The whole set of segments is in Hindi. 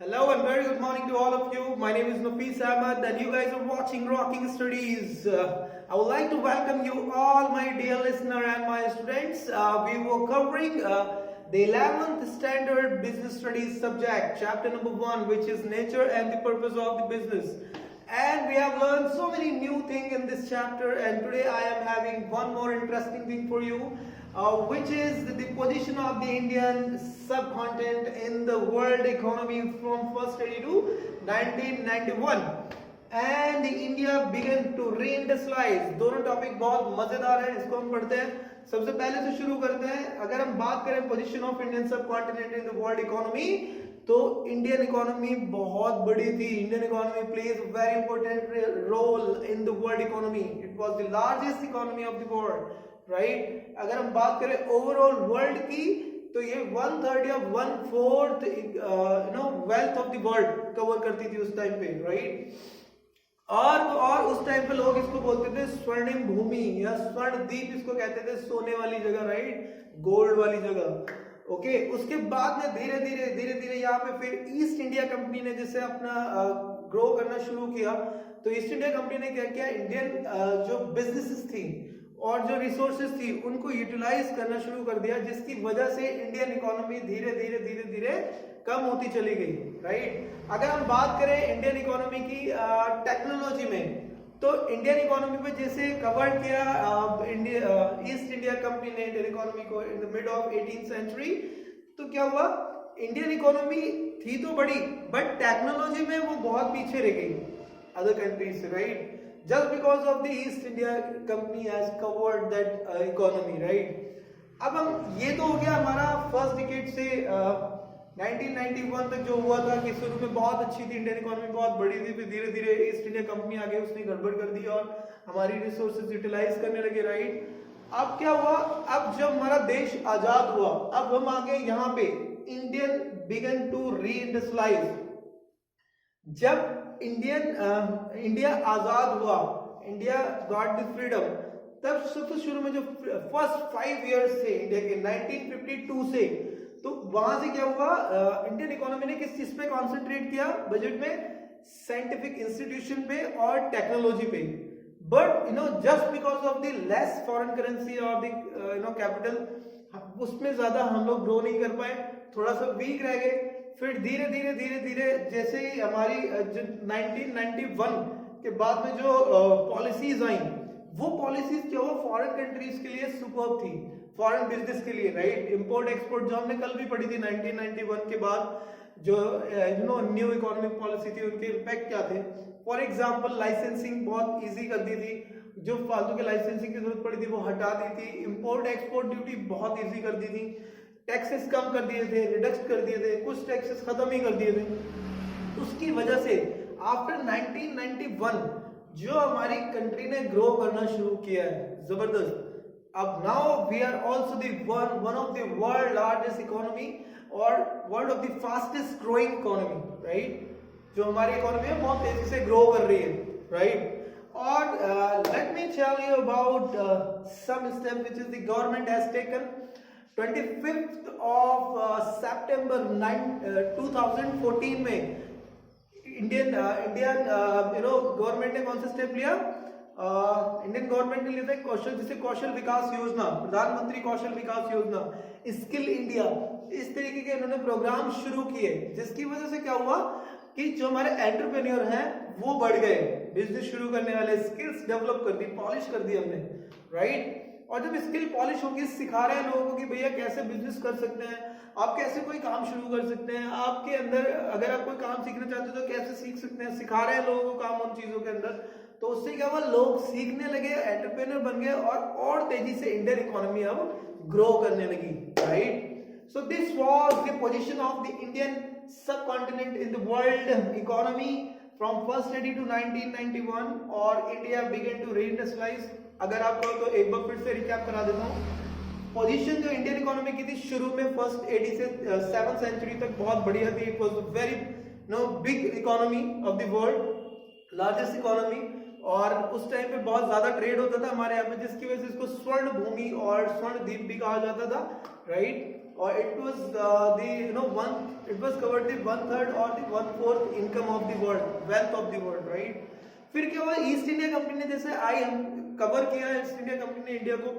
Hello and very good morning to all of you. My name is Nafis Ahmed and you guys are watching Rocking Studies. I would like to welcome you all, my dear listener and my students. We were covering the 11th Standard Business Studies subject, chapter number 1, which is nature and the purpose of the business. And we have learned so many new things in this chapter, and today I am having one more interesting thing for you, which is the position of the Indian subcontinent in the world economy from first study to 1991. And India began to reindustrialize. दोनों टॉपिक बहुत मजेदार है, इसको हम पढ़ते हैं. सबसे पहले से शुरू करते हैं. अगर हम बात करें position of Indian subcontinent in the world economy, तो इंडियन इकोनॉमी बहुत बड़ी थी. Indian economy plays very important role in the world economy. It was the largest economy of the world, right. अगर हम बात करें ओवरऑल वर्ल्ड की, तो ये 1/3 या 1/4 wealth of the world cover करती थी उस टाइम पे, राइट. और उस टाइम पे लोग इसको बोलते थे स्वर्णिम भूमि या स्वर्ण द्वीप, इसको कहते थे सोने वाली जगह, राइट, गोल्ड वाली जगह. ओके, उसके बाद में धीरे धीरे यहाँ पे फिर ईस्ट इंडिया कंपनी ने जैसे अपना ग्रो करना शुरू किया. तो ईस्ट इंडिया कंपनी ने क्या किया, इंडियन जो बिजनेसेस थी और जो रिसोर्सेज थी उनको यूटिलाइज करना शुरू कर दिया, जिसकी वजह से इंडियन इकोनॉमी धीरे धीरे कम होती चली गई, राइट. अगर हम बात करें इंडियन इकोनॉमी की टेक्नोलॉजी में, तो इंडियन इकोनॉमी पे जैसे कवर किया ईस्ट इंडिया कंपनी ने इंडियन इकोनॉमी को in the mid of 18th century. तो क्या हुआ, इंडियन इकोनॉमी थी तो बड़ी, बट टेक्नोलॉजी में वो बहुत पीछे रह गई अदर कंट्रीज से, right. Just because of the East India Company has covered that economy, right? अब हम ये तो हो गया हमारा फर्स्ट डिकेड से 1991 तक जो हुआ था कि शुरू में बहुत अच्छी थी इंडियन इकोनॉमी, बहुत बड़ी थी. फिर धीरे धीरे ईस्ट इंडिया कंपनी आ गई, उसने गड़बड़ कर दी और हमारी रिसोर्सेज यूटिलाइज करने लगे, राइट. अब क्या हुआ, अब जब हमारा देश आजाद हुआ, अब हम आ गए यहाँ पे इंडियन बिगन टू रीइंडस्ट्रियलाइज. जब इंडिया आजाद हुआ, इंडिया गॉट द फ्रीडम, तब सबसे शुरू में जो फर्स्ट 5 इयर्स थे इंडिया के 1952 से, तो वहां से क्या हुआ, इंडियन इकोनॉमी ने किस चीज पे कॉन्सेंट्रेट किया बजट में, साइंटिफिक इंस्टीट्यूशन पे और टेक्नोलॉजी पे. But just because of the less foreign currency और द कैपिटल, उसमें ज्यादा हम लोग ग्रो नहीं कर पाए, थोड़ा सा वीक रह गए. फिर धीरे धीरे जैसे ही हमारी 1991 के बाद में जो पॉलिसीज आई, वो पॉलिसीज क्या हुआ, फॉरेन कंट्रीज के लिए सुपर्ब थी, फॉरेन बिजनेस के लिए, राइट. इंपोर्ट एक्सपोर्ट जो हमने कल भी पढ़ी थी 1991 के बाद जो न्यू इकोनॉमिक पॉलिसी थी, उनके इम्पैक्ट क्या थे. फॉर एग्जांपल लाइसेंसिंग बहुत इजी कर दी थी, जो फालतू के लाइसेंसिंग की जरूरत पड़ी थी वो हटा दी थी. इंपोर्ट एक्सपोर्ट ड्यूटी बहुत इजी कर दी थी, टैक्सेस कम कर दिए थे, रिडक्ट कर दिए थे, कुछ टैक्सेस खत्म ही कर दिए थे. उसकी वजह से आफ्टर 1991 जो हमारी कंट्री ने ग्रो करना शुरू किया है जबरदस्त. अब now we are also the one of the world largest economy और world of the fastest growing economy, right. जो हमारी इकोनॉमी है बहुत तेजी से ग्रो कर रही है, राइट. और let me tell you about some step which is the government has taken. 25th of September 2014 में इंडियन गवर्नमेंट ने कौन सा स्टेप लिया, इंडियन गवर्नमेंट ने लिया था कौशल, जिसे कौशल विकास योजना, प्रधानमंत्री कौशल विकास योजना, स्किल इंडिया, इस तरीके के इन्होंने प्रोग्राम शुरू किए, जिसकी वजह से क्या हुआ कि जो हमारे एंटरप्रेन्योर हैं वो बढ़ गए, बिजनेस शुरू करने वाले, स्किल्स डेवलप कर दी, पॉलिश कर दी हमने, राइट. और जब स्किल पॉलिश होगी, सिखा रहे हैं लोगों को कि भैया कैसे बिजनेस कर सकते हैं, आप कैसे कोई काम शुरू कर सकते हैं, आपके अंदर अगर आप कोई काम सीखना चाहते हो तो कैसे सीख सकते हैं, सिखा रहे हैं लोगों को काम उन चीजों के अंदर. तो उससे क्या हुआ, लोग सीखने लगे, एंटरप्रेन्योर बन गए और तेजी से इंडियन इकोनॉमी अब ग्रो करने लगी, right. So this was the position of the Indian subcontinent in the world economy from first study to 1991 और इंडिया बिगन टू रीइंडस्ट्रियलाइज. अगर आप कहो तो एक बार फिर से रिकैप करा देता हूँ. पोजीशन जो इंडियन इकोनॉमी की थी शुरू में फर्स्ट 80 से 7th सेंचुरी तक बहुत बढ़िया थी. It was very big economy of the world, largest economy. और उस टाइम पे बहुत ज्यादा ट्रेड होता था हमारे यहाँ पे, जिसकी वजह से इसको स्वर्ण भूमि और स्वर्ण द्वीप भी कहा जाता था, राइट। और it was it was covered the 1/3 और the 1/4 income of the world, wealth of the world, right. फिर क्या हुआ, ईस्ट इंडिया कंपनी ने जैसे आई हम कवर किया ईस्ट इंडिया कंपनी ने इंडिया को,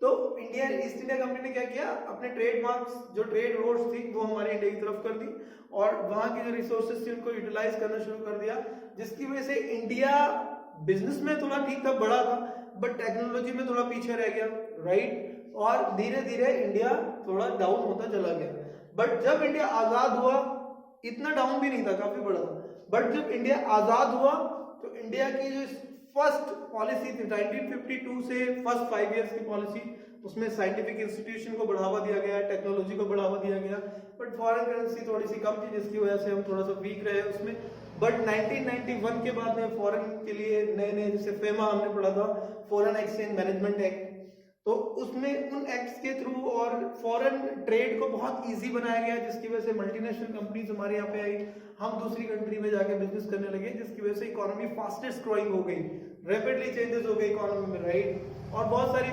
तो इंडिया ईस्ट इंडिया कंपनी ने क्या किया, अपने ट्रेडमार्क्स जो ट्रेड रोड्स थी वो हमारे इंडिया की तरफ कर दी और वहां की जो रिसोर्सेज थी उनको यूटिलाइज करना शुरू कर दिया, जिसकी वजह से इंडिया बिजनेस में थोड़ा ठीक था, बड़ा था, बट टेक्नोलॉजी में थोड़ा पीछे रह गया, राइट। और धीरे धीरे इंडिया थोड़ा डाउन होता चला गया। बट जब इंडिया आजाद हुआ, इतना डाउन भी नहीं था, काफी बड़ा था, बट जब इंडिया आजाद हुआ तो इंडिया की जो फर्स्ट पॉलिसी थी 1952 से फर्स्ट 5 इयर्स की पॉलिसी, उसमें साइंटिफिक इंस्टीट्यूशन को बढ़ावा दिया गया, टेक्नोलॉजी को बढ़ावा दिया गया, बट फॉरेन करेंसी थोड़ी सी कम थी जिसकी वजह से हम थोड़ा सा वीक रहे उसमें। बट 1991 के बाद में फॉरेन के लिए नए नए, जैसे फेमा हमने पढ़ा था, फॉरेन एक्सचेंज मैनेजमेंट एक्ट, तो उसमें उन एक्ट्स के थ्रू और फॉरेन ट्रेड को बहुत इजी बनाया गया, जिसकी वजह से मल्टीनेशनल कंपनीज हमारे यहाँ पे आई, हम दूसरी कंट्री में जाके बिजनेस करने लगे, जिसकी वजह से इकोनॉमी फास्टेस्ट ग्रोइंग हो गई, रैपिडली चेंजेस हो गई इकोनॉमी में, राइट। और बहुत सारी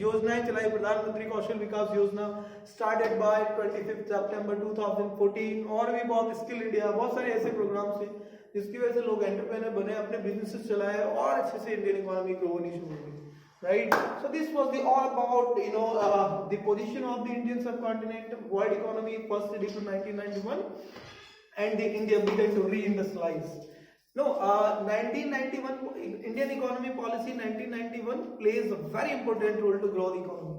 योजनाएं चलाई, प्रधानमंत्री कौशल विकास योजना स्टार्टेड बाय 25 सितंबर 2014, और भी बहुत स्किल इंडिया, बहुत सारे ऐसे प्रोग्राम्स थे जिसकी वजह से लोग एंटरप्रेन्योर बने, अपने बिजनेसेस चलाए और अच्छे से इंडियन इकोनॉमी ग्रो होनी शुरू हो गई, right? So this was all about the position of the Indian subcontinent, world economy first edition 1991, and the India began to re-industrialize. 1991 Indian economy policy 1991 plays a very important role to grow the economy.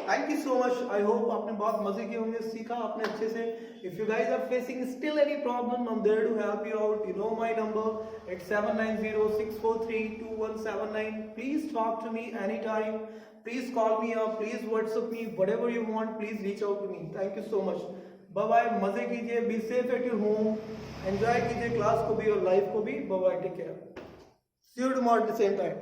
Thank you so much. I hope आपने बहुत मजे किए होंगे, सीखा आपने अच्छे से. If you guys are facing still any problem, I'm there to help you out. You know my number. It's 790-643-2179. Please talk to me anytime. Please call me up. Please WhatsApp me. Whatever you want, please reach out to me. Thank you so much. Bye bye. मजे कीजिए. Be safe at your home. Enjoy कीजिए क्लास को भी और लाइफ को भी. Bye bye. Take care. See you tomorrow at the same time.